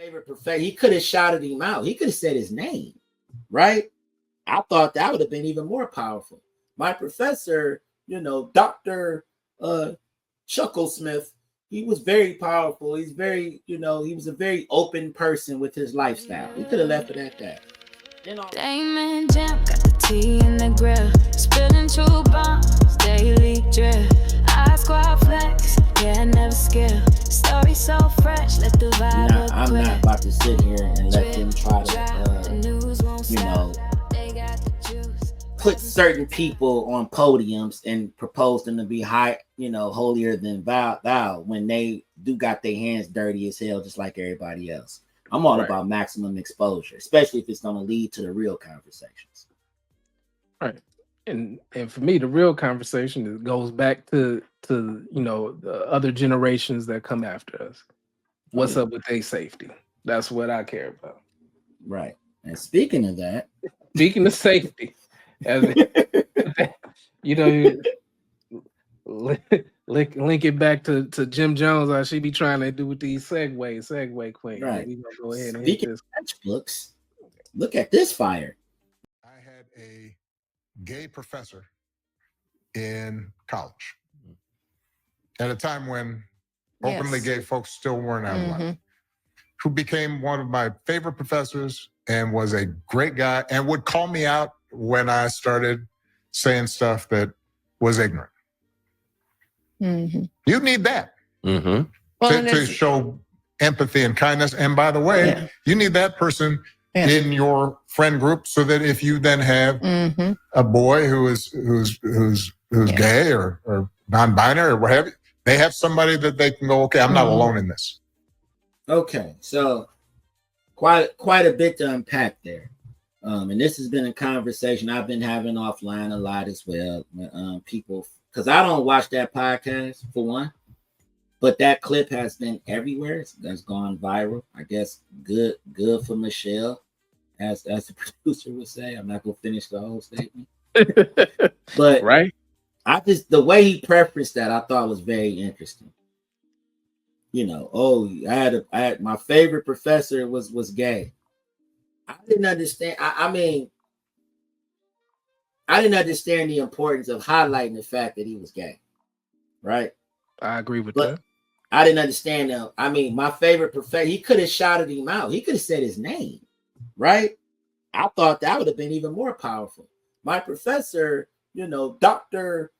favorite professor, he could have shouted him out. He could have said his name, right? I thought that would have been even more powerful. My professor, Dr. Chucklesmith, he was very powerful. He's very, he was a very open person with his lifestyle. He could have left it at that. Damon Jam got the tea in the grill, spilling true bombs, daily drill. I squad flex, yeah, I never skill. Story so fresh, let the vibe. I'm not about to sit here and let them try to, put certain people on podiums and propose them to be holier than thou when they do got their hands dirty as hell, just like everybody else. I'm all about maximum exposure, especially if it's going to lead to the real conversations. Right. And for me, the real conversation goes back to the other generations that come after us. What's up with their safety? That's what I care about. Right. And speaking of that, speaking of safety, link it back to Jim Jones. How she be trying to do with these segue queen. Right. We gonna go ahead and speaking hit this. Of textbooks, look at this fire. I had a gay professor in college at a time when openly gay folks still weren't out of line, who became one of my favorite professors and was a great guy and would call me out when I started saying stuff that was ignorant. You need that to show empathy and kindness. And by the way, you need that person in your friend group so that if you then have a boy who's gay or non-binary or whatever, they have somebody that they can go, okay, I'm not alone in this. Okay, so quite a bit to unpack there. And this has been a conversation I've been having offline a lot as well. People, because I don't watch that podcast for one, but that clip has been everywhere. That's gone viral. I guess good for Michelle, as the producer would say. I'm not gonna finish the whole statement, but right. The way he preferenced that, I thought was very interesting. I had my favorite professor was gay. I didn't understand. I mean, I didn't understand the importance of highlighting the fact that he was gay. Right. I agree with that. I didn't understand that. I mean, my favorite professor, he could have shouted him out. He could have said his name. Right. I thought that would have been even more powerful. My professor, Dr.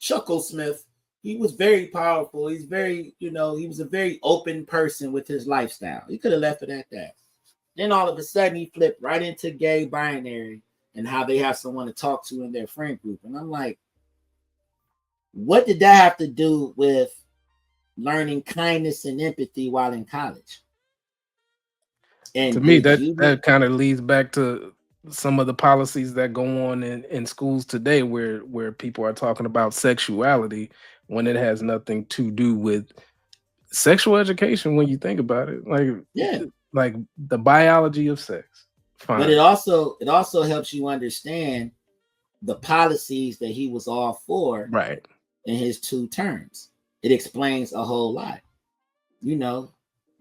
Chucklesmith, he was very powerful. He's very, he was a very open person with his lifestyle. He could have left it at that. Then all of a sudden he flipped right into gay binary and how they have someone to talk to in their friend group. And I'm like, what did that have to do with learning kindness and empathy while in college? And to me, that kind of leads back to some of the policies that go on in schools today where people are talking about sexuality when it has nothing to do with sexual education when you think about it. Like the biology of sex. Fine. But it also helps you understand the policies that he was all for in his 2 terms. It explains a whole lot. You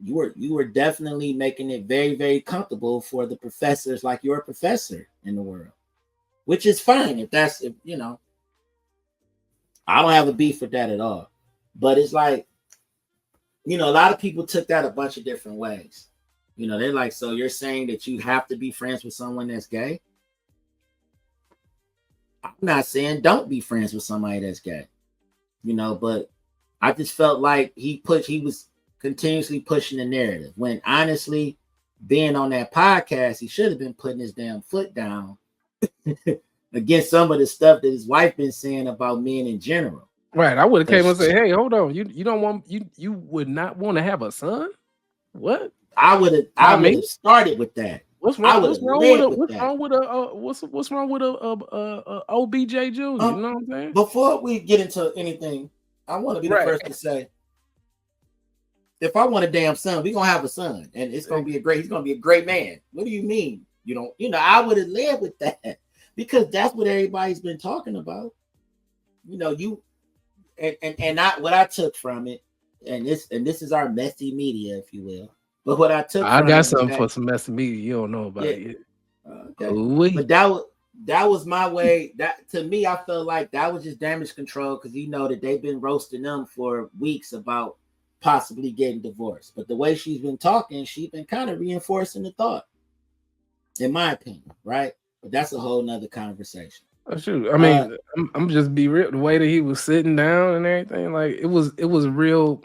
were definitely making it very, very comfortable for the professors like your professor in the world, which is fine if I don't have a beef with that at all. But it's like, a lot of people took that a bunch of different ways. They're like, so you're saying that you have to be friends with someone that's gay? I'm not saying don't be friends with somebody that's gay, but I just felt like he was continuously pushing the narrative when honestly, being on that podcast, he should have been putting his damn foot down against some of the stuff that his wife been saying about men in general. Right. I would have came and said, hey, hold on. You would not want to have a son? What? I would have started with that. What's wrong with a OBJ Jr.? You know what I'm saying? Before we get into anything, I want to be the first to say, if I want a damn son, we're gonna have a son, and he's gonna be a great man. What do you mean? I would have led with that because that's what everybody's been talking about. What I took from it, and this is our messy media, if you will. But what I took I from got it was something that, for semester media you don't know about yeah, yet. okay. Ooh-wee. But that was my way. That to me, I felt like that was just damage control because you know that they've been roasting them for weeks about possibly getting divorced. But the way she's been talking, she's been kind of reinforcing the thought, in my opinion, right? But that's a whole nother conversation. Oh, shoot. I Uh, mean, I'm just be real. The way that he was sitting down and everything, like it was real.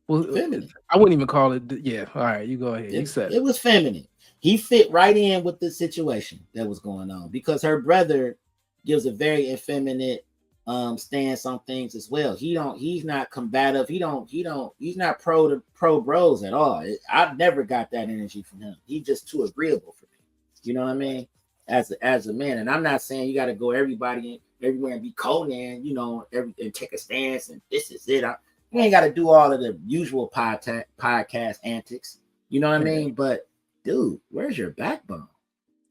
Well, feminine. I wouldn't even call it. Yeah. All right, you go ahead. You said It was feminine. He fit right in with the situation that was going on because her brother gives a very effeminate stance on things as well. He's not combative. He's not pro bros at all. I never got that energy from him. He's just too agreeable for me. You know what I mean? As a man. And I'm not saying you got to go everywhere and be Conan, you know, and take a stance and this is it. You ain't got to do all of the usual podcast antics. You know what I mean? But dude, where's your backbone?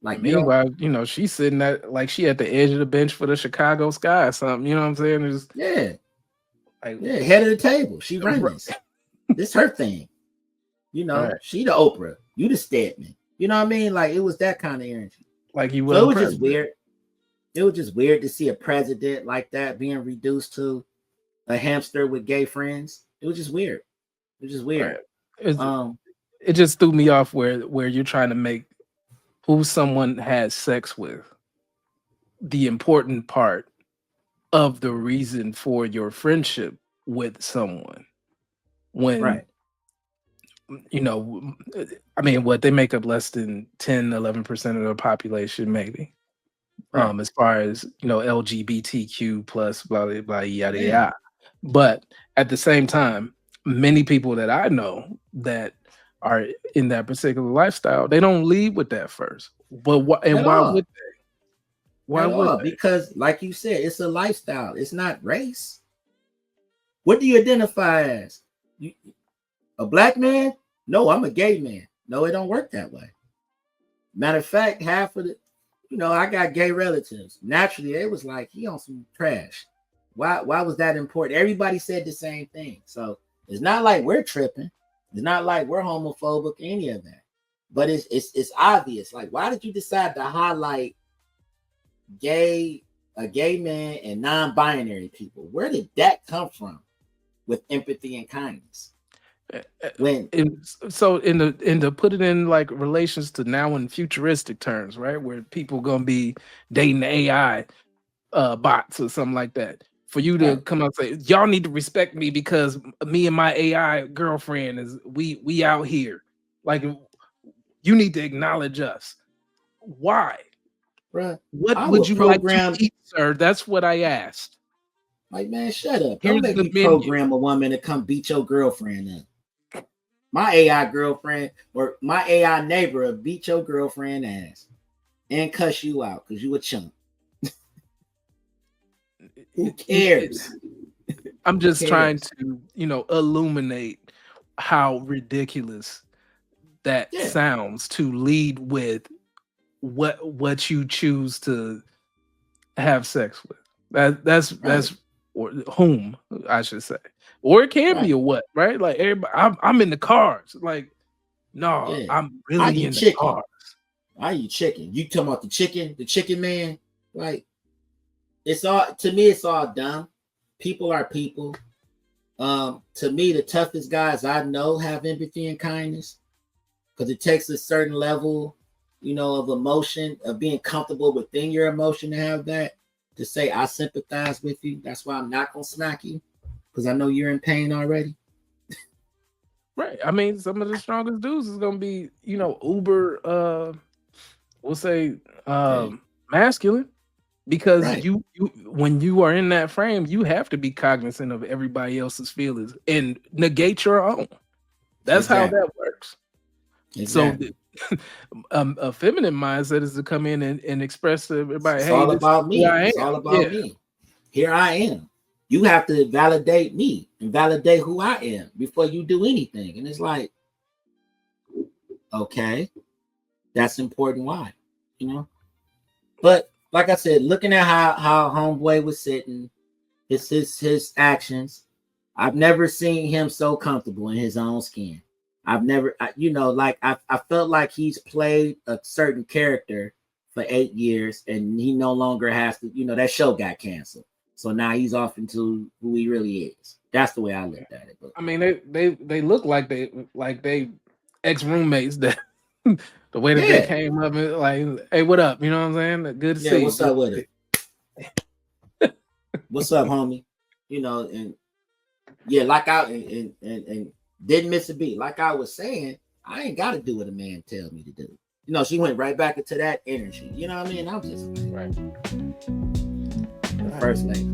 Like, meanwhile, you know, she's sitting at like she at the edge of the bench for the Chicago Sky or something. You know what I'm saying? It's yeah, like, yeah, head of the table. She run this. This her thing. You know, right. she the Oprah. You the Stedman. You know what I mean? Like it was that kind of energy. Like he So was. it was just weird. It was just weird to see a president like that being reduced to a hamster with gay friends. It was just weird. It was just weird. Right. It just threw me off where you're trying to make who someone has sex with the important part of the reason for your friendship with someone. When right. you know, I mean, what they make up less than 10-11% of the population, maybe. Right. As far as you know, LGBTQ plus blah blah blah yada Yeah. yada. But at the same time, many people that I know that are in that particular lifestyle, they don't lead with that first. But why would they? Why would they? Because, like you said, it's a lifestyle. It's not race. What do you identify as? A black man? No, I'm a gay man. No, it don't work that way. Matter of fact, half of the, you know, I got gay relatives. Naturally, it was like he on some trash. Why was that important? Everybody said the same thing. So it's not like we're tripping. It's not like we're homophobic, any of that. But it's obvious. Like, why did you decide to highlight a gay man and non-binary people? Where did that come from with empathy and kindness? So in the put it in like relations to now in futuristic terms, right? Where people gonna be dating AI bots or something like that. For you to come out and say, y'all need to respect me because me and my AI girlfriend is we out here. Like you need to acknowledge us. Why? Bruh, what would you like to eat, sir? That's what I asked. Like, man, shut up. Here's Don't make me menu. program a woman to come beat your girlfriend up. My AI girlfriend or my AI neighbor will beat your girlfriend ass and cuss you out because you a chump. Who cares? I'm just trying to, you know, illuminate how ridiculous that sounds to lead with what you choose to have sex with. That's or whom I should say, or it can be a what, right? Like everybody, I'm in the cars. Like, no, I'm really in the cars. I eat chicken. You talking about the chicken man? Like, it's all, to me, it's all dumb. People are people. To me, the toughest guys I know have empathy and kindness because it takes a certain level, you know, of emotion, of being comfortable within your emotion to have that, to say I sympathize with you. That's why I'm not gonna smack you because I know you're in pain already. Right. I mean, some of the strongest dudes is gonna be, you know, uber we'll say masculine. Because you when you are in that frame, you have to be cognizant of everybody else's feelings and negate your own. That's how that works. Exactly. So a feminine mindset is to come in and express to everybody, it's hey, all about me. It's all about me. Here I am. You have to validate me and validate who I am before you do anything. And it's like, okay, that's important. Why? You know? But like I said, looking at how homeboy was sitting, his actions, I've never seen him so comfortable in his own skin. I've never, like I felt like he's played a certain character for 8 years, and he no longer has to. That show got canceled, so now he's off into who he really is. That's the way I looked at it. But I mean, they look like they ex roommates that the way that they came up and like, hey, what up? You know what I'm saying? Good to see. What's up with it? What's up, homie? And like I and didn't miss a beat. Like I was saying, I ain't got to do what a man tells me to do. She went right back into that energy. You know what I mean? I'm just right. The first lady.